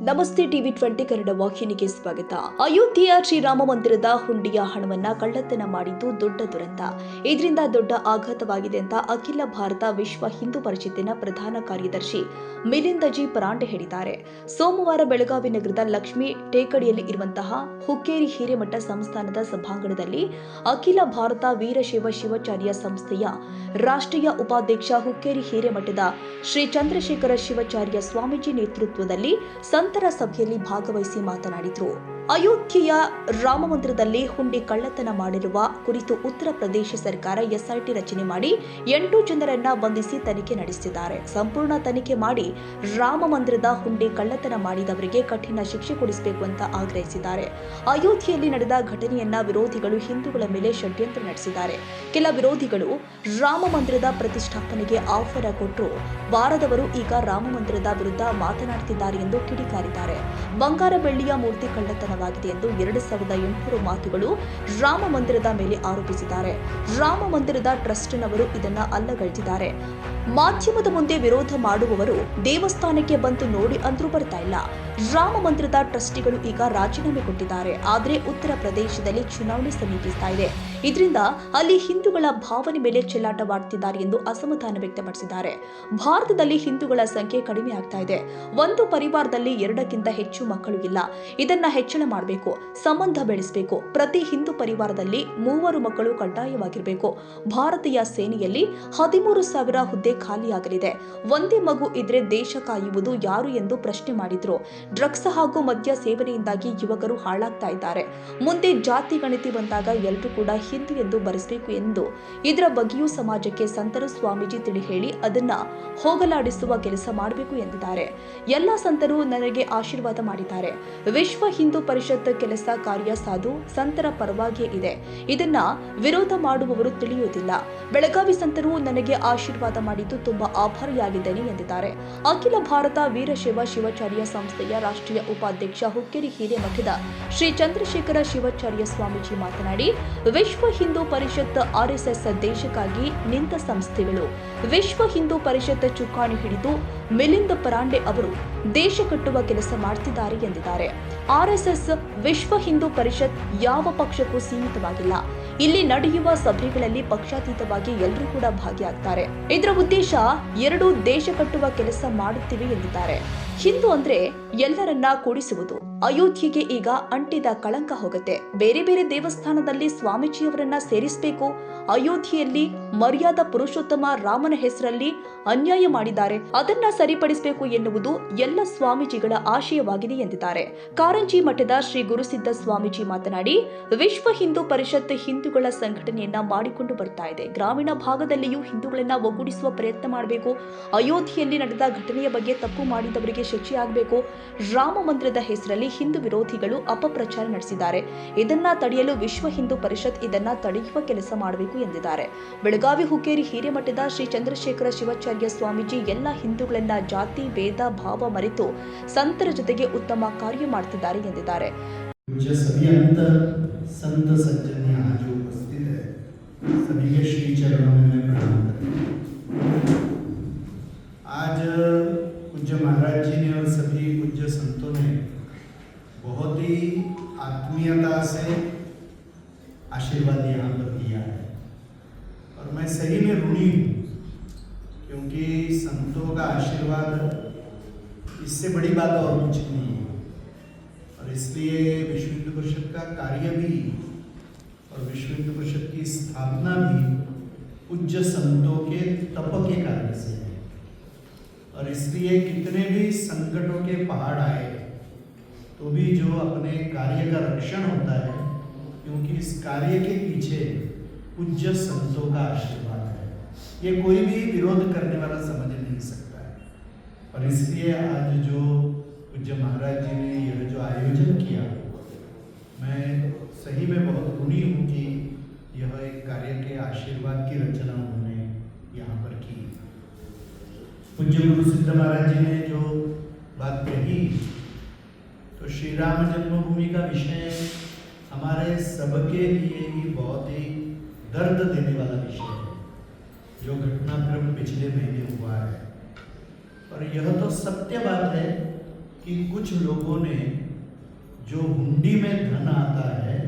ನಮಸ್ತೆ ಟಿವಿ 20 ಕನ್ನಡ ವಾಹಿನಿಗೆ ಸ್ವಾಗತ. ಅಯೋಧ್ಯೆಯ ಶ್ರೀರಾಮ ಮಂದಿರದ ಹುಂಡಿಯ ಹಣವನ್ನ ಕಳ್ಳತನ ಮಾಡಿದ್ದು ದೊಡ್ಡ ದುರಂತ. ಇದರಿಂದ ದೊಡ್ಡ ಆಘಾತವಾಗಿದೆ ಅಂತ ಅಖಿಲ ಭಾರತ ವಿಶ್ವ ಹಿಂದೂ ಪರಿಷತ್ತಿನ ಪ್ರಧಾನ ಕಾರ್ಯದರ್ಶಿ ಮಿಲಿಂದ್ ಜಿ ಪರಾಂಡೆ ಹೇಳಿದ್ದಾರೆ. ಸೋಮವಾರ ಬೆಳಗಾವಿ ನಗರದ ಲಕ್ಷ್ಮೀ ಟೇಕಡಿಯಲ್ಲಿ ಇರುವಂತಹ ಹುಕ್ಕೇರಿ ಹಿರೇಮಠ ಸಂಸ್ಥಾನದ ಸಭಾಂಗಣದಲ್ಲಿ ಅಖಿಲ ಭಾರತ ವೀರಶೈವ ಶಿವಾಚಾರ್ಯ ಸಂಸ್ಥೆಯ ರಾಷ್ಟ್ರೀಯ ಉಪಾಧ್ಯಕ್ಷ ಹುಕ್ಕೇರಿ ಹಿರೇಮಠದ ಶ್ರೀ ಚಂದ್ರಶೇಖರ ಶಿವಾಚಾರ್ಯ ಸ್ವಾಮೀಜಿ ನೇತೃತ್ವದಲ್ಲಿ ಸಂತರ ಸಭೆಯಲ್ಲಿ ಭಾಗವಹಿಸಿ ಮಾತನಾಡಿದರು. ಅಯೋಧ್ಯೆಯ ರಾಮ ಮಂದಿರದಲ್ಲಿ ಹುಂಡಿ ಕಳ್ಳತನ ಮಾಡಿರುವ ಕುರಿತು ಉತ್ತರ ಪ್ರದೇಶ ಸರ್ಕಾರ ಎಸ್ಐಟಿ ರಚನೆ ಮಾಡಿ 8 ಜನರನ್ನ ಬಂಧಿಸಿ ತನಿಖೆ ನಡೆಸಿದ್ದಾರೆ. ಸಂಪೂರ್ಣ ತನಿಖೆ ಮಾಡಿ ರಾಮ ಮಂದಿರದ ಹುಂಡಿ ಕಳ್ಳತನ ಮಾಡಿದವರಿಗೆ ಕಠಿಣ ಶಿಕ್ಷೆ ಕೊಡಿಸಬೇಕು ಅಂತ ಆಗ್ರಹಿಸಿದ್ದಾರೆ. ಅಯೋಧ್ಯೆಯಲ್ಲಿ ನಡೆದ ಘಟನೆಯನ್ನ ವಿರೋಧಿಗಳು ಹಿಂದೂಗಳ ಮೇಲೆ ಷಡ್ಯಂತ್ರ ನಡೆಸಿದ್ದಾರೆ. ಕೆಲ ವಿರೋಧಿಗಳು ರಾಮ ಮಂದಿರದ ಪ್ರತಿಷ್ಠಾಪನೆಗೆ ಆಹ್ವಾನ ಕೊಟ್ಟರು ಬಾರದವರು ಈಗ ರಾಮ ಮಂದಿರದ ವಿರುದ್ಧ ಮಾತನಾಡುತ್ತಿದ್ದಾರೆ ಎಂದು ಕಿಡಿಕಾರಿದ್ದಾರೆ. ಬಂಗಾರ ಬೆಳ್ಳಿಯ ಮೂರ್ತಿ ಕಳ್ಳತನ ಎಂದು 2800 ಮಾತುಗಳು ರಾಮ ಮಂದಿರದ ಮೇಲೆ ಆರೋಪಿಸಿದ್ದಾರೆ. ರಾಮ ಮಂದಿರದ ಟ್ರಸ್ಟ್ನವರು ಇದನ್ನ ಅಲ್ಲಗಳೆದಿದ್ದಾರೆ. ಮಾಧ್ಯಮದ ಮುಂದೆ ವಿರೋಧ ಮಾಡುವವರು ದೇವಸ್ಥಾನಕ್ಕೆ ಬಂದು ನೋಡಿ ಅಂದ್ರೂ ಬರ್ತಾ ಇಲ್ಲ. ರಾಮ ಮಂದಿರದ ಟ್ರಸ್ಟಿಗಳು ಈಗ ರಾಜೀನಾಮೆ ಕೊಟ್ಟಿದ್ದಾರೆ. ಆದರೆ ಉತ್ತರ ಪ್ರದೇಶದಲ್ಲಿ ಚುನಾವಣೆ ಸಮೀಪಿಸ್ತಾ ಇದೆ. ಇದರಿಂದ ಅಲ್ಲಿ ಹಿಂದೂಗಳ ಭಾವನೆ ಮೇಲೆ ಚೆಲ್ಲಾಟವಾಡುತ್ತಿದ್ದಾರೆ ಎಂದು ಅಸಮಾಧಾನ ವ್ಯಕ್ತಪಡಿಸಿದ್ದಾರೆ. ಭಾರತದಲ್ಲಿ ಹಿಂದೂಗಳ ಸಂಖ್ಯೆ ಕಡಿಮೆ ಆಗ್ತಾ ಇದೆ. ಒಂದು ಪರಿವಾರದಲ್ಲಿ 2ಕ್ಕಿಂತ ಹೆಚ್ಚು ಮಕ್ಕಳು ಇಲ್ಲ. ಇದನ್ನ ಹೆಚ್ಚಳ ಮಾಡಬೇಕು, ಸಂಬಂಧ ಬೆಳೆಸಬೇಕು. ಪ್ರತಿ ಹಿಂದೂ ಪರಿವಾರದಲ್ಲಿ 3 ಮಕ್ಕಳು ಕಡ್ಡಾಯವಾಗಿರಬೇಕು. ಭಾರತೀಯ ಸೇನೆಯಲ್ಲಿ 13,000 ಹುದ್ದೆ ಖಾಲಿಯಾಗಲಿದೆ. ಒಂದೇ ಮಗು ಇದ್ರೆ ದೇಶ ಕಾಯುವುದು ಯಾರು ಎಂದು ಪ್ರಶ್ನೆ ಮಾಡಿದ್ರು. ಡ್ರಗ್ಸ್ ಹಾಗೂ ಮದ್ಯ ಸೇವನೆಯಿಂದಾಗಿ ಯುವಕರು ಹಾಳಾಗ್ತಾ ಇದ್ದಾರೆ. ಮುಂದೆ ಜಾತಿ ಗಣತಿ ಬಂದಾಗ ಎಲ್ಲರೂ ಕೂಡ ಹಿಂದೂ ಎಂದು ಬರೆಸಬೇಕು ಎಂದು ಇದರ ಬಗ್ಗೆಯೂ ಸಮಾಜಕ್ಕೆ ಸಂತರು ಸ್ವಾಮೀಜಿ ತಿಳಿ ಹೇಳಿ ಅದನ್ನ ಹೋಗಲಾಡಿಸುವ ಕೆಲಸ ಮಾಡಬೇಕು ಎಂದಿದ್ದಾರೆ. ಎಲ್ಲ ಸಂತರು ನನಗೆ ಆಶೀರ್ವಾದ ಮಾಡಿದ್ದಾರೆ. ವಿಶ್ವ ಹಿಂದೂ ಪರಿಷತ್ ಕೆಲಸ ಕಾರ್ಯ ಸಾಧು ಸಂತರ ಪರವಾಗಿಯೇ ಇದೆ. ಇದನ್ನ ವಿರೋಧ ಮಾಡುವವರು ತಿಳಿಯುವುದಿಲ್ಲ. ಬೆಳಗಾವಿ ಸಂತರು ನನಗೆ ಆಶೀರ್ವಾದ ಮಾಡಿದ್ದು ತುಂಬಾ ಆಭಾರಿಯಾಗಿದ್ದೇನೆ ಎಂದಿದ್ದಾರೆ. ಅಖಿಲ ಭಾರತ ವೀರಶೈವ ಶಿವಾಚಾರ್ಯ ಸಂಸ್ಥೆಯ ರಾಷ್ಟ್ರೀಯ ಉಪಾಧ್ಯಕ್ಷ ಹುಕ್ಕೇರಿ ಹಿರೇಮಠದ ಶ್ರೀ ಚಂದ್ರಶೇಖರ ಶಿವಾಚಾರ್ಯ ಸ್ವಾಮೀಜಿ ಮಾತನಾಡಿ, ವಿಶ್ವ ಹಿಂದೂ ಪರಿಷತ್ ಆರ್ಎಸ್ಎಸ್ ದೇಶಕ್ಕಾಗಿ ನಿಂತ ಸಂಸ್ಥೆಗಳು. ವಿಶ್ವ ಹಿಂದೂ ಪರಿಷತ್ ಚುಕ್ಕಾಣಿ ಹಿಡಿದು ಮಿಲಿಂದ್ ಪರಾಂಡೆ ಅವರು ದೇಶ ಕಟ್ಟುವ ಕೆಲಸ ಮಾಡ್ತಿದ್ದಾರೆ ಎಂದಿದ್ದಾರೆ. ಆರ್ಎಸ್ಎಸ್ ವಿಶ್ವ ಹಿಂದೂ ಪರಿಷತ್ ಯಾವ ಪಕ್ಷಕ್ಕೂ ಸೀಮಿತವಾಗಿಲ್ಲ. ಇಲ್ಲಿ ನಡೆಯುವ ಸಭೆಗಳಲ್ಲಿ ಪಕ್ಷಾತೀತವಾಗಿ ಎಲ್ಲರೂ ಕೂಡ ಭಾಗಿಯಾಗ್ತಾರೆ. ಇದರ ಉದ್ದೇಶ 2 ದೇಶ ಕಟ್ಟುವ ಕೆಲಸ ಮಾಡುತ್ತಿವೆ ಎಂದಿದ್ದಾರೆ. ಹಿಂದೂ ಅಂದ್ರೆ ಎಲ್ಲರನ್ನ ಕೂಡಿಸುವುದು. ಅಯೋಧ್ಯೆಗೆ ಈಗ ಅಂಟಿದ ಕಳಂಕ ಹೋಗುತ್ತೆ. ಬೇರೆ ಬೇರೆ ದೇವಸ್ಥಾನದಲ್ಲಿ ಸ್ವಾಮೀಜಿಯವರನ್ನ ಸೇರಿಸಬೇಕು. ಅಯೋಧ್ಯೆಯಲ್ಲಿ ಮರ್ಯಾದಾ ಪುರುಷೋತ್ತಮ ರಾಮನ ಹೆಸರಲ್ಲಿ ಅನ್ಯಾಯ ಮಾಡಿದ್ದಾರೆ, ಅದನ್ನ ಸರಿಪಡಿಸಬೇಕು ಎನ್ನುವುದು ಎಲ್ಲ ಸ್ವಾಮೀಜಿಗಳ ಆಶಯವಾಗಿದೆ ಎಂದಿದ್ದಾರೆ. ಕಾರಂಜಿ ಮಠದ ಶ್ರೀ ಗುರುಸಿದ್ಧ ಸ್ವಾಮೀಜಿ ಮಾತನಾಡಿ, ವಿಶ್ವ ಹಿಂದೂ ಪರಿಷತ್ ಹಿಂದೂಗಳ ಸಂಘಟನೆಯನ್ನ ಮಾಡಿಕೊಂಡು ಬರ್ತಾ ಇದೆ. ಗ್ರಾಮೀಣ ಭಾಗದಲ್ಲಿಯೂ ಹಿಂದೂಗಳನ್ನ ಒಗ್ಗೂಡಿಸುವ ಪ್ರಯತ್ನ ಮಾಡಬೇಕು. ಅಯೋಧ್ಯೆಯಲ್ಲಿ ನಡೆದ ಘಟನೆಯ ಬಗ್ಗೆ ತಪ್ಪು ಮಾಡಿದವರಿಗೆ ಶಿಕ್ಷೆಯಾಗಬೇಕು. ರಾಮ ಮಂದಿರದ ಹೆಸರಲ್ಲಿ ಹಿಂದೂ ವಿರೋಧಿಗಳು ಅಪಪ್ರಚಾರ ನಡೆಸಿದ್ದಾರೆ. ಇದನ್ನ ತಡೆಯಲು ವಿಶ್ವ ಹಿಂದೂ ಪರಿಷತ್ ಇದನ್ನ ತಡೆಯುವ ಕೆಲಸ ಮಾಡಬೇಕು ಎಂದಿದ್ದಾರೆ. ಬೆಳಗಾವಿ ಹುಕ್ಕೇರಿ ಹಿರೇಮಠದ ಶ್ರೀ ಚಂದ್ರಶೇಖರ ಶಿವಾಚಾರ್ಯ ಸ್ವಾಮೀಜಿ ಎಲ್ಲ ಹಿಂದೂಗಳನ್ನ ಜಾತಿ ಭೇದ ಭಾವ ಮರೆತು ಸಂತರ ಜೊತೆಗೆ ಉತ್ತಮ ಕಾರ್ಯ ಮಾಡ್ತಿದ್ದಾರೆ ಎಂದಿದ್ದಾರೆ. आज पूज्य महाराज जी ने और सभी पूज्य संतों ने बहुत ही आत्मीयता से आशीर्वाद यहाँ पर दिया है और मैं सही में ऋणी हूँ, क्योंकि संतों का आशीर्वाद इससे बड़ी बात और कुछ नहीं है। और इसलिए विश्व हिंदू परिषद का कार्य भी और विश्व हिंदू परिषद की स्थापना भी पूज्य संतों के तप के कार्य से है। और इसलिए कितने भी संकटों के पहाड़ आए तो भी जो अपने कार्य का रक्षण होता है, क्योंकि इस कार्य के पीछे पूज्य संतों का आशीर्वाद है। ये कोई भी विरोध करने वाला समझ नहीं सकता है। और इसलिए आज जो पूज्य महाराज जी ने यह जो आयोजन किया, मैं सही में बहुत ऋणी हूँ कि यह एक कार्य के आशीर्वाद की रचना उन्होंने यहाँ पर की। पूज्य गुरु सिद्ध महाराज जी ने जो बात कही, तो श्री राम जन्मभूमि का विषय हमारे सबके लिए ही बहुत ही दर्द देने वाला विषय है, जो घटनाक्रम पिछले महीने हुआ है। और यह तो सत्य बात है कि कुछ लोगों ने जो हुंडी में धन आता है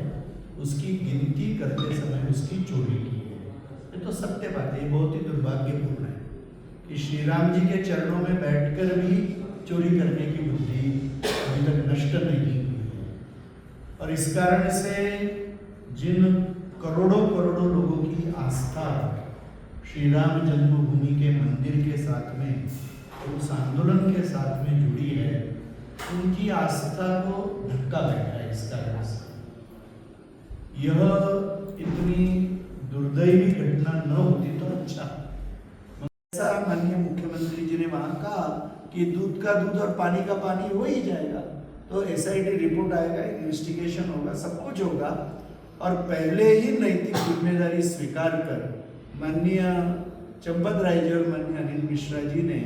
उसकी गिनती करते समय उसकी चोरी की है। ये तो सत्य बात है, ये बहुत ही दुर्भाग्यपूर्ण है कि श्री राम जी के चरणों में बैठकर भी चोरी करने की बुद्धि अभी तक नष्ट नहीं हुई है। और इस कारण से जिन करोड़ों करोड़ों लोगों की आस्था श्री राम जन्मभूमि के मंदिर के साथ में, उस आंदोलन के साथ में जुड़ी है, उनकी आस्था को धक्का बैठा है। इस कारण से यह इतनी दुर्दैवी घटना न होती तो अच्छा। ऐसा माननीय मुख्यमंत्री जी ने वहां कहा कि दूध का दूध और पानी का पानी हो ही जाएगा, तो एसआईटी रिपोर्ट आएगा, इन्वेस्टिगेशन होगा, सब कुछ होगा। और पहले ही नैतिक जिम्मेदारी स्वीकार कर माननीय चंपत राय जी और माननीय अनिल मिश्रा जी ने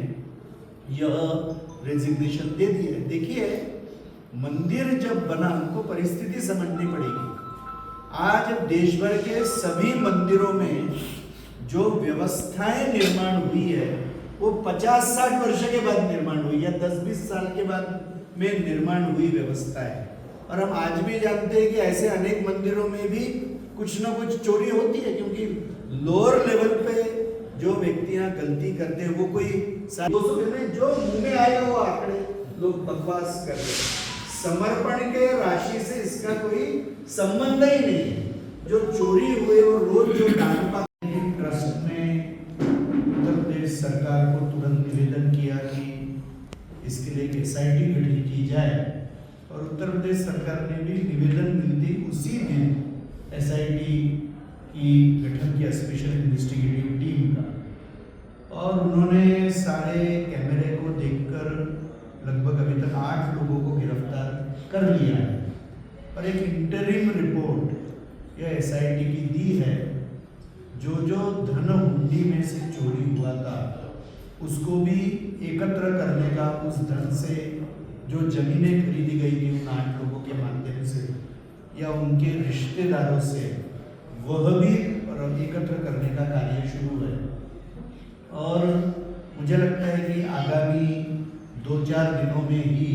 यह रेजिग्नेशन दे दी है। देखिए, मंदिर जब बना उनको परिस्थिति समझनी पड़ेगी। आज देश भर के सभी मंदिरों में जो व्यवस्थाएं निर्माण हुई है वो 50-60 वर्ष के बाद निर्माण हुई या 10-20 साल के बाद में निर्माण हुई व्यवस्था है। और हम आज भी जानते हैं कि ऐसे अनेक मंदिरों में भी कुछ ना कुछ चोरी होती है, क्योंकि लोअर लेवल पे जो व्यक्तियां गलती करते हैं वो कोई जो मुंह में आएगा वो आंकड़े लोग बकवास कर रहे हैं। समर्पण के राशि से इसका कोई संबंध ही नहीं है। जो चोरी हुए और रोज जो दान ट्रस्ट ने उत्तर प्रदेश सरकार को तुरंत निवेदन किया कि इसके लिए एक एसआईटी गठित की जाए, और उत्तर प्रदेश सरकार ने भी निवेदन मिलते उसी दिन एसआईटी की गठन किया, स्पेशल इन्वेस्टिगेटिव टीम का। और उन्होंने सारे कैमरे को देखकर लगभग अभी तक 8 लोगों को गिरफ्तार कर लिया है। और एक इंटरिम रिपोर्ट यह एसआईटी की दी है। जो धन हुंडी में से चोरी हुआ था उसको भी एकत्र करने का, उस धन से जो जमीनें खरीदी गई थी उन 8 लोगों के माध्यम से या उनके रिश्तेदारों से, वह भी एकत्र करने का कार्य शुरू है। और मुझे लगता है कि आगामी 2-4 दिनों में ही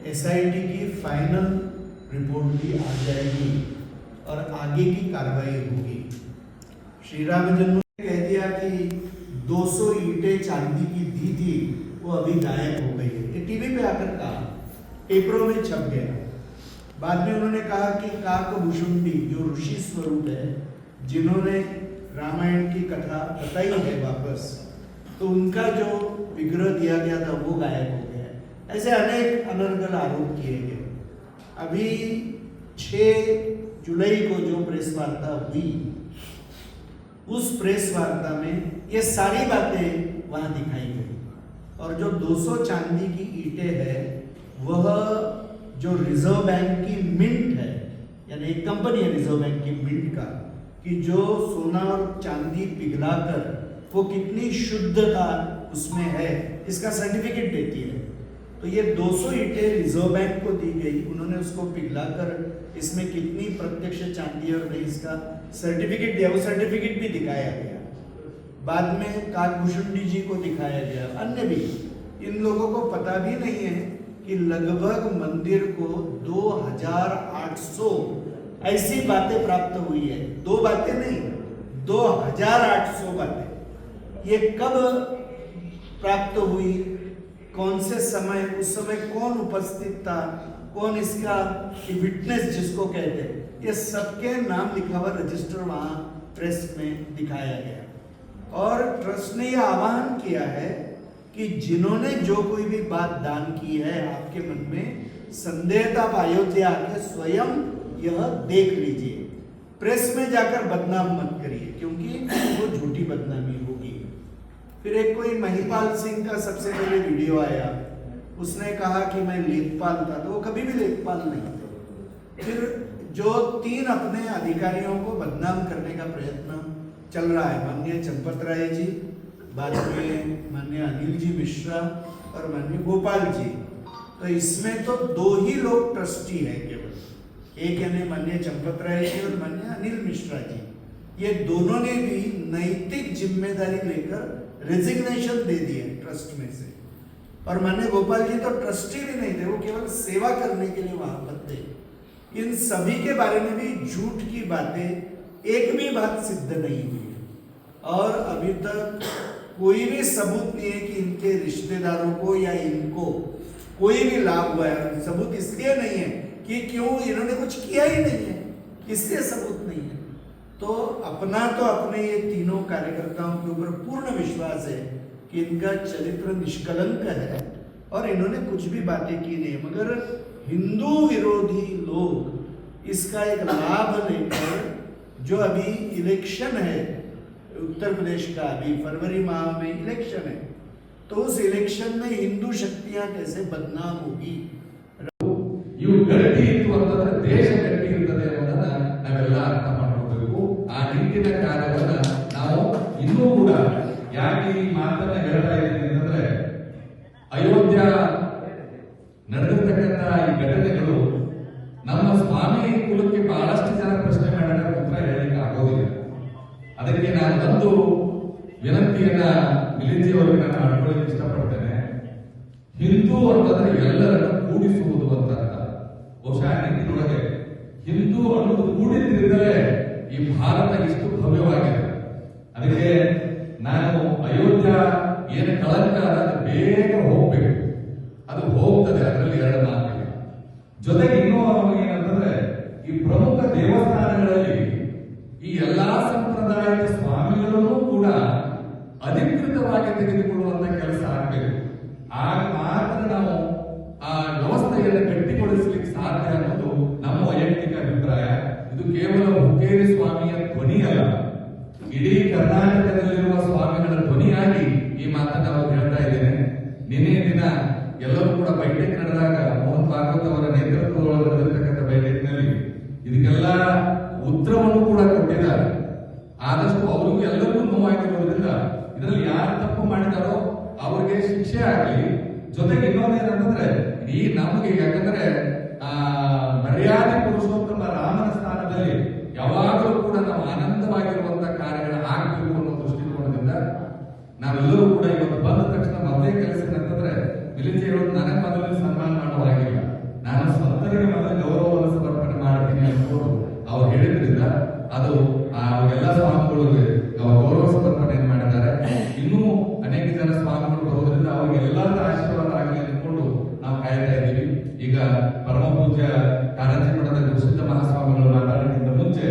एसआईटी की फाइनल रिपोर्ट भी आ जाएगी और आगे की कार्रवाई होगी। श्री राम जन्म ने कह दिया कि 200 ईंटें चांदी की दी थी, वो अभी गायब हो गई है। ये टीवी पे आकर कहा, पेपरों में छप गया। बाद में उन्होंने कहा कि काकभूषुंडी जो ऋषि स्वरूप है, जिन्होंने रामायण की कथा बताई है वापस, तो उनका जो विग्रह दिया गया था वो गायब हो गया। ऐसे अनेक अनर्गल आरोप किए गए। अभी 6 जुलाई को जो प्रेस वार्ता हुई, उस प्रेस वार्ता में ये सारी बातें वहां दिखाई गई। और जो 200 चांदी की ईंटें है, वह जो रिजर्व बैंक की मिंट है, यानी एक कंपनी है रिजर्व बैंक की मिंट का, कि जो सोना और चांदी पिघलाकर वो कितनी शुद्धता उसमें है इसका सर्टिफिकेट देती है। तो ये 200 ईंटें रिजर्व बैंक को दी गई, उन्होंने उसको पिघलाकर इसमें कितनी प्रत्यक्ष चांदी है और नहीं इसका सर्टिफिकेट दिया। वो सर्टिफिकेट भी दिखाया गया, बाद में काकभूषुंडी जी को दिखाया गया, अन्य भी। इन लोगों को पता भी नहीं है कि लगभग मंदिर को 2800 ऐसी बातें प्राप्त हुई है। 2 बातें नहीं, 2800 बातें। ये कब प्राप्त हुई, कौन से समय, उस समय कौन उपस्थित था, कौन इसका विटनेस जिसको कहते हैं, ये सबके नाम लिखा हुआ रजिस्टर वहां प्रेस में दिखाया गया। और ट्रस्ट ने यह आह्वान किया है कि जिन्होंने जो कोई भी बात दान की है, आपके मन में संदेह था, आप अयोध्या आके स्वयं यह देख लीजिए। प्रेस में जाकर बदनाम मत करिए, क्योंकि वो झूठी बदनामी होगी। फिर एक कोई महिपाल सिंह का सबसे पहले वीडियो आया, उसने कहा कि मैं लेखपाल था, तो वो कभी भी लेखपाल नहीं थे। फिर जो 3 अपने अधिकारियों को बदनाम करने का प्रयत्न चल रहा है, माननीय चंपत राय जी, बाद में माननीय अनिल जी मिश्रा और माननीय गोपाल जी, तो इसमें तो 2 ही लोग ट्रस्टी हैं केवल, एक यानी माननीय चंपत राय जी और माननीय अनिल मिश्रा जी। ये दोनों ने भी नैतिक जिम्मेदारी लेकर रेजिग्नेशन दे दी है ट्रस्ट में से। और माननीय गोपाल जी तो ट्रस्टी भी नहीं थे, वो केवल सेवा करने के लिए वहां पर थे। इन सभी के बारे में भी झूठ की बातें, एक भी बात सिद्ध नहीं हुई है और अभी तक कोई भी सबूत नहीं है कि इनके रिश्तेदारों को या इनको कोई भी लाभ हुआ है। सबूत इसलिए नहीं है कि क्यों इन्होंने कुछ किया ही नहीं है, इसलिए सबूत नहीं है। तो अपने ये तीनों कार्यकर्ताओं के ऊपर पूर्ण विश्वास है कि इनका चरित्र निष्कलंक है और इन्होंने कुछ भी बातें की नहीं, मगर हिंदू विरोधी लोग इसका एक लाभ लेकर जो अभी इलेक्शन है उत्तर प्रदेश का, अभी फरवरी माह में इलेक्शन है, तो उस इलेक्शन में हिंदू शक्तियां कैसे बदनाम होगी। ಇವು ಗಟ್ಟಿ ಇತ್ತು ಅಂತಂದ್ರೆ ದೇಶ ಗಟ್ಟಿ ಇರ್ತದೆ ಅನ್ನೋದನ್ನ ನಾವೆಲ್ಲ ಅರ್ಥ ಮಾಡ್ಕೋಬೇಕು. ಆ ನಿಟ್ಟಿನ ಕಾರ್ಯವನ್ನ ನಾವು ಇನ್ನೂ ಕೂಡ ಯಾಕೆ ಈ ಮಾತನ್ನ ಹೇಳ್ತಾ ಇದ್ದೀನಿ ಅಂತಂದ್ರೆ, ಅಯೋಧ್ಯ ನಡೆದಿರ್ತಕ್ಕಂಥ ಈ ಘಟನೆಗಳು ನಮ್ಮ ಸ್ವಾಮಿ ಕುಲಕ್ಕೆ ಬಹಳಷ್ಟು ಜನ ಪ್ರಶ್ನೆ ಮಾಡಿದ್ರೆ ಉತ್ತರ ಹೇಳಲಿಕ್ಕೆ ಆಗೋದಿಲ್ಲ. ಅದಕ್ಕೆ ನಾನು ಒಂದು ವಿನಂತಿಯನ್ನ ಮಿಲಿಂದಿ ಅವರಿಗೆ ನಾನು ಮಾಡ್ಕೊಳ್ಳಿಕ್ಕೆ ಇಷ್ಟಪಡ್ತೇನೆ. ಹಿಂದೂ ಅಂತಂದ್ರೆ ಎಲ್ಲರನ್ನ ಕೂಡಿಸುವುದು ಅಂತ ಅರ್ಥ. ಬಹುಶಃ ನಿಟ್ಟಿನೊಳಗೆ ಹಿಂದೂ ಅನ್ನೋದು ಕೂಡಿದ್ರಿಂದಲೇ ಈ ಭಾರತ ಇಷ್ಟು ಭವ್ಯವಾಗಿದೆ. ಅದಕ್ಕೆ ನಾನು ಅಯೋಧ್ಯ ಏನು ಕಳಂಕ ಅದು ಬೇಗ ಹೋಗ್ಬೇಕು, ಅದು ಹೋಗ್ತದೆ, ಅದರಲ್ಲಿ ಎರಡು ಮಾತಿಲ್ಲ. ಜೊತೆಗೆ ಇನ್ನೂ ಏನಂತಂದ್ರೆ ಈ ಪ್ರಮುಖ ದೇವಸ್ಥಾನಗಳಲ್ಲಿ ಈ ಎಲ್ಲಾ ಸಂಪ್ರದಾಯದ ಸ್ವಾಮಿಗಳನ್ನು ಕೂಡ ಅಧಿಕೃತವಾಗಿ ತೆಗೆದುಕೊಳ್ಳುವಂತ ಕೆಲಸ ಆಗಬೇಕು. ಆಗ ಮಾತ್ರ ನಾವು ಆ ವ್ಯವಸ್ಥೆಯನ್ನು ಗಟ್ಟಿಗೊಳಿಸಲಿಕ್ಕೆ ಸಾಧ್ಯ ಅನ್ನೋದು ನಮ್ಮ ವೈಯಕ್ತಿಕ ಅಭಿಪ್ರಾಯ. ಇದು ಕೇವಲ ಹುಕ್ಕೇರಿ ಸ್ವಾಮಿಯ ಧ್ವನಿ ಅಲ್ಲ, ಇಡೀ ಕರ್ನಾಟಕದಲ್ಲಿರುವ ಸ್ವಾಮಿಗಳ ಧ್ವನಿಯಾಗಿ ಈ ಮಾತನ್ನು ನಾವು ಹೇಳ್ತಾ ಇದ್ದೇನೆ. ನಿನ್ನೆ ದಿನ ಎಲ್ಲರೂ ಕೂಡ ಬೈಠಕ್ ನಡೆದಾಗ ಮೋಹನ್ ಭಾಗವತ್ ಅವರ ನೇತೃತ್ವದಲ್ಲಿರತಕ್ಕಂಥ ಬೈಠಕ್ನಲ್ಲಿ ಇದಕ್ಕೆಲ್ಲ ಉತ್ತರವನ್ನು ಕೂಡ ಕೊಟ್ಟಿದ್ದಾರೆ. ಆದಷ್ಟು ಅವ್ರಿಗೂ ಎಲ್ಲರಿಗೂ ನೋವಾಗಿರೋದ್ರಿಂದ ಇದರಲ್ಲಿ ಯಾರು ತಪ್ಪು ಮಾಡಿದಾರೋ ಅವ್ರಿಗೆ ಶಿಕ್ಷೆ ಆಗಲಿ. ಜೊತೆಗೆ ಇನ್ನೊಂದೇನಂತಂದ್ರೆ ಈ ನಮಗೆ ಯಾಕಂದ್ರೆ ಮರ್ಯಾದೆ ಪುರುಷೋತ್ತಮ ರಾಮನ ಸ್ಥಾನದಲ್ಲಿ ಯಾವಾಗಲೂ ಕೂಡ ನಾವು ಆನಂದವಾಗಿರುವಂತಹ ಕಾರ್ಯಗಳು ಆಗಬೇಕು ಅನ್ನೋ ದೃಷ್ಟಿಕೋನದಿಂದ ನಾವೆಲ್ಲರೂ ಕೂಡ ಇವತ್ತು ಬಂದ ತಕ್ಷಣ ಮೊದಲೇ ಕೆಲಸ ಏನಂತಂದ್ರೆ ಮಿಲಿಂದಿ ಹೇಳೋದು ನನಗೆ ಮೊದಲು ಸನ್ಮಾನ ಮಾಡುವ ಹಾಗಿಲ್ಲ, ನಾನು ಸ್ವಂತರಿಗೆ ಮೊದಲು ಗೌರವವನ್ನು ಸಮರ್ಪಣೆ ಮಾಡ್ತೀನಿ ಅನ್ಕೊಂಡು ಅವ್ರು ಹೇಳಿದ್ರಿಂದ ಅದು ಎಲ್ಲ ಸ್ವಾಮಿಗಳಿಗೆ ಗೌರವ ಸಮರ್ಪಣೆ ಮಾಡಿದ್ದಾರೆ. ಇನ್ನೂ ಅನೇಕ ಜನ ಸ್ವಾಮಿಗಳು ಬರೋದ್ರಿಂದ ಅವ್ರಿಗೆ ಎಲ್ಲರ ಆಶೀರ್ವಾದ ಆಗಲಿ ಅಂದ್ಕೊಂಡು ನಾವು ಕಾಯ್ತಾ ಇದ್ದೀವಿ. ಈಗ ಪರಮ ಪೂಜ್ಯ ಕಾರಂಜಿ ಮಠದ ಗುರುಸಿದ್ಧ ಮಹಾಸ್ವಾಮಿಗಳು ಮಾತಾಡೋಕ್ಕಿಂತ ಮುಂಚೆ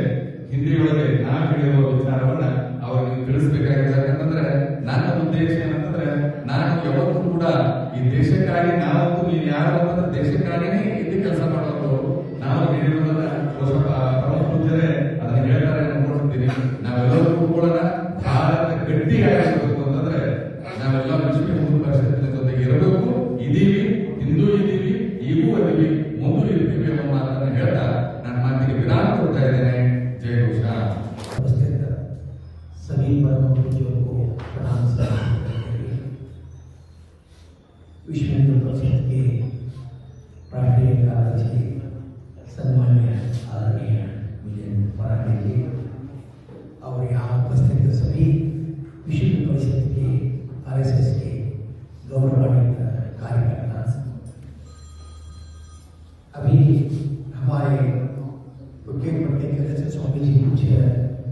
ಹಿಂದಿಯೊಳಗೆ ನಾನು ಹೇಳಿರುವ ವಿಚಾರವನ್ನ ಅವ್ರಿಗೆ ತಿಳಿಸಬೇಕಾಗಿದೆ. ಯಾಕಂತಂದ್ರೆ ನನ್ನ ಉದ್ದೇಶ ಏನಂತಂದ್ರೆ ನಾನು ಯಾವತ್ತೂ ಕೂಡ ಈ ದೇಶಕ್ಕಾಗಿ ನಾವಂತೂ ನೀವು ಯಾರು ಅಂತಂದ್ರೆ ದೇಶಕ್ಕಾಗಿನೇ ಇಲ್ಲಿ ಕೆಲಸ ಮಾಡೋದು ನಾವು ಹೇಳಿರೋದನ್ನ ಪರಮ ಪೂಜ್ಯರೇ ಅದನ್ನ ಹೇಳ್ತಾರೆ ಅನ್ಕೊಂಡಿದ್ದೀನಿ. ನಾವೆಲ್ಲರೂ ಕೂತ್ಕೊಳ್ಳೋಣ, ಭಾರತ ಗಟ್ಟಿಯಾಗಿರ್ಬೇಕು ಅಂತಂದ್ರೆ ನಾವೆಲ್ಲ ವಿಶ್ವ ಹಿಂದೂ ಪರಿಷತ್ತಿನ ಜೊತೆಗೆ ಇರಬೇಕು. ಇದೀವಿ, ಹಿಂದೂ ಇದೀವಿ, ಈಗೂ ಅದೀವಿ, ಮುಂದೂ ಇರ್ತೀವಿ ಅನ್ನೋ ಮಾತನ್ನ ಹೇಳ್ತಾ ನನ್ನ ಮಾತಿಗೆ ವಿರಾಮ ಕೊಡ್ತಾ ಇದ್ದೇನೆ. ಜೈ ಘೋಷ. सभी परम पूज्यों को प्रणाम करते हुए विश्व हिंदू परिषद के राष्ट्रीय कार्याध्यक्ष सम्मान्य आदरणीय मिलिंद मराठे जी और यहाँ उपस्थित सभी विश्व हिंदू परिषद के आरएसएस के गौरवान्वित कार्यकर्ता, अभी हमारे उनके स्वामी जी कुछ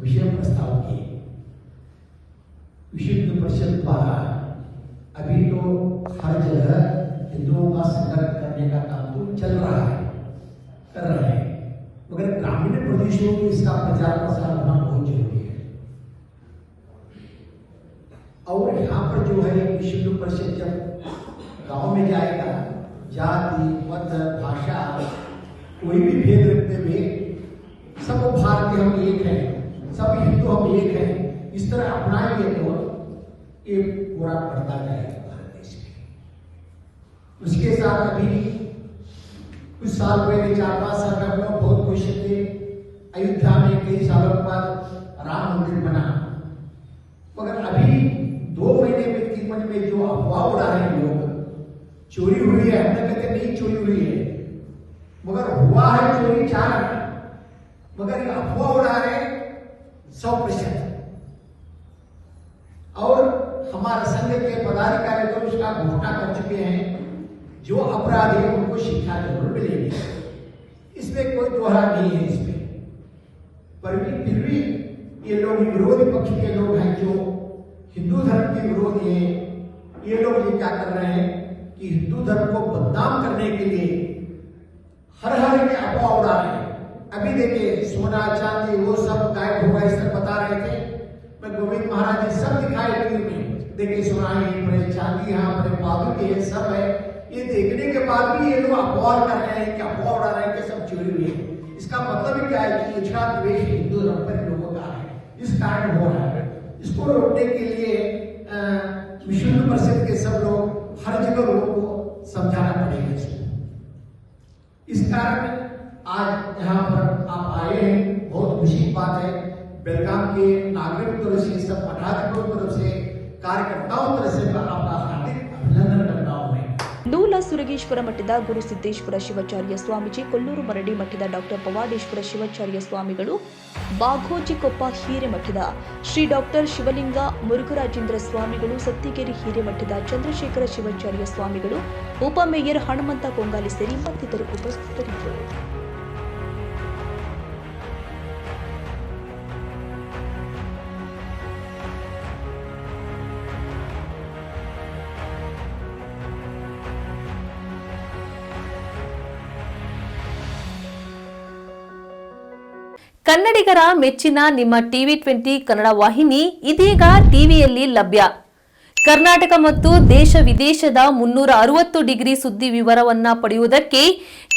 विषय प्रस्ताव किए। विश्व हिंदू परिषद द्वारा अभी तो हर जगह हिंदुओं का संगठन करने का काम तो चल रहा है, कर रहे हैं, मगर ग्रामीण प्रदेशों में इसका प्रचार प्रसार होना बहुत जरूरी है। और यहाँ पर जो है विश्व हिंदू परिषद जब गांव में जाएगा, जाति मत भाषा कोई भी भेद रखते हुए सब भारतीय हम एक हैं, सब हिंदू हम एक हैं, इस तरह अपनाएंगे तो ये पूरा बढ़ता जाएगा भारत देश में। उसके साथ अभी कुछ साल पहले 4-5 साल में हम लोग बहुत खुश थे, अयोध्या में कई सालों के बाद राम मंदिर बना, मगर अभी 2 महीने में 3 महीने में जो अफवाह उड़ा रहे हैं लोग, चोरी हुई है, हम कहते नहीं चोरी हुई है, मगर हुआ है चोरी 4, मगर ये अफवाह उड़ा रहे 100%। और हमारे हमारे संघ के पदाधिकारी तो उसका घोषणा कर चुके हैं, जो अपराधी है उनको शिक्षा जरूर मिलेगी, इसमें कोई दोहरा नहीं है इसमें। पर फिर भी ये लोग विरोधी पक्ष के लोग हैं जो हिंदू धर्म के विरोधी हैं, ये लोग ये क्या कर रहे हैं कि हिंदू धर्म को बदनाम करने के लिए हर के अफवाह उड़ा रहे हैं। अभी देखिए सोना चांदी वो सब गायब हुआ, इस तरह बता रहे थे। मैं गोविंद महाराज जी सब दिखाए टीवी में, देखिए सोना यहीं पर, चांदी यहाँ पर, बाबू के सब है। ये देखने के बाद भी ये लोग अफवाह कर रहे हैं कि अफवाह उड़ा रहे हैं कि सब चोरी हुई है। इसका मतलब क्या है कि इच्छा द्वेष हिंदू धर्म पर लोगों का है, इस कारण हो रहा है। इसको रोकने के लिए विश्व हिंदू परिषद के सब लोग हर जगह लोगों को समझाना पड़ेगा इसको। इस कारण आज यहाँ पर आप आए हैं, बहुत खुशी की बात है। बेलगाम के नागरिक तरफ से, सब पदाधिकारियों तरफ से, कार्यकर्ताओं तरफ से आपका हार्दिक अभिनंदन करता हूँ मैं। ನೂಲ ಸುರಗೇಶ್ವರ ಮಠದ ಗುರು ಸಿದ್ದೇಶ್ವರ ಶಿವಾಚಾರ್ಯ ಸ್ವಾಮೀಜಿ, ಕೊಲ್ಲೂರು ಮರಡಿ ಮಠದ ಡಾಕ್ಟರ್ ಪವಾಡೇಶ್ವರ ಶಿವಾಚಾರ್ಯ ಸ್ವಾಮಿಗಳು, ಬಾಘೋಜಿಕೊಪ್ಪ ಹಿರೇಮಠದ ಶ್ರೀ ಡಾಕ್ಟರ್ ಶಿವಲಿಂಗ ಮುರುಘರಾಜೇಂದ್ರ ಸ್ವಾಮಿಗಳು, ಸತ್ತಿಗೇರಿ ಹಿರೇಮಠದ ಚಂದ್ರಶೇಖರ ಶಿವಾಚಾರ್ಯ ಸ್ವಾಮಿಗಳು, ಉಪಮೇಯರ್ ಹನುಮಂತ ಕೊಂಗಾಲಿ ಸೇರಿ ಮತ್ತಿತರರು ಉಪಸ್ಥಿತರಿದ್ದರು. ಕನ್ನಡಿಗರ ಮೆಚ್ಚಿನ ನಿಮ್ಮ ಟಿವಿ20 ಕನ್ನಡ ವಾಹಿನಿ ಇದೀಗ ಟಿವಿಯಲ್ಲಿ ಲಭ್ಯ. ಕರ್ನಾಟಕ ಮತ್ತು ದೇಶ ವಿದೇಶದ 360 ಡಿಗ್ರಿ ಸುದ್ದಿ ವಿವರವನ್ನ ಪಡೆಯುವುದಕ್ಕೆ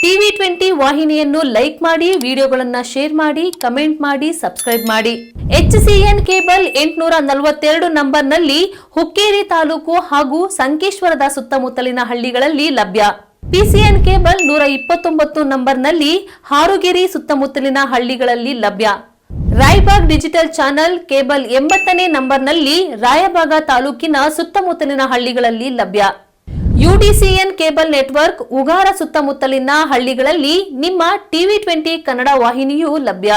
ಟಿವಿ20 ವಾಹಿನಿಯನ್ನು ಲೈಕ್ ಮಾಡಿ, ವಿಡಿಯೋಗಳನ್ನು ಶೇರ್ ಮಾಡಿ, ಕಮೆಂಟ್ ಮಾಡಿ, ಸಬ್ಸ್ಕ್ರೈಬ್ ಮಾಡಿ. HCN ಕೇಬಲ್ 842 ನಂಬರ್ನಲ್ಲಿ ಹುಕ್ಕೇರಿ ತಾಲೂಕು ಹಾಗೂ ಸಂಕೇಶ್ವರದ ಸುತ್ತಮುತ್ತಲಿನ ಹಳ್ಳಿಗಳಲ್ಲಿ ಲಭ್ಯ. PCN ಕೇಬಲ್ 129 ನಂಬರ್ನಲ್ಲಿ ಹಾರುಗೆರೆ ಸುತ್ತಮುತ್ತಲಿನ ಹಳ್ಳಿಗಳಲ್ಲಿ ಲಭ್ಯ. ರಾಯಬಾಗ್ ಡಿಜಿಟಲ್ ಚಾನೆಲ್ ಕೇಬಲ್ 80ನೇ ನಂಬರ್ನಲ್ಲಿ ರಾಯಬಾಗ ತಾಲೂಕಿನ ಸುತ್ತಮುತ್ತಲಿನ ಹಳ್ಳಿಗಳಲ್ಲಿ ಲಭ್ಯ. UDCN ಕೇಬಲ್ ನೆಟ್ವರ್ಕ್ ಉಗಾರ ಸುತ್ತಮುತ್ತಲಿನ ಹಳ್ಳಿಗಳಲ್ಲಿ ನಿಮ್ಮ ಟಿವಿ20 ಕನ್ನಡ ವಾಹಿನಿಯೂ ಲಭ್ಯ.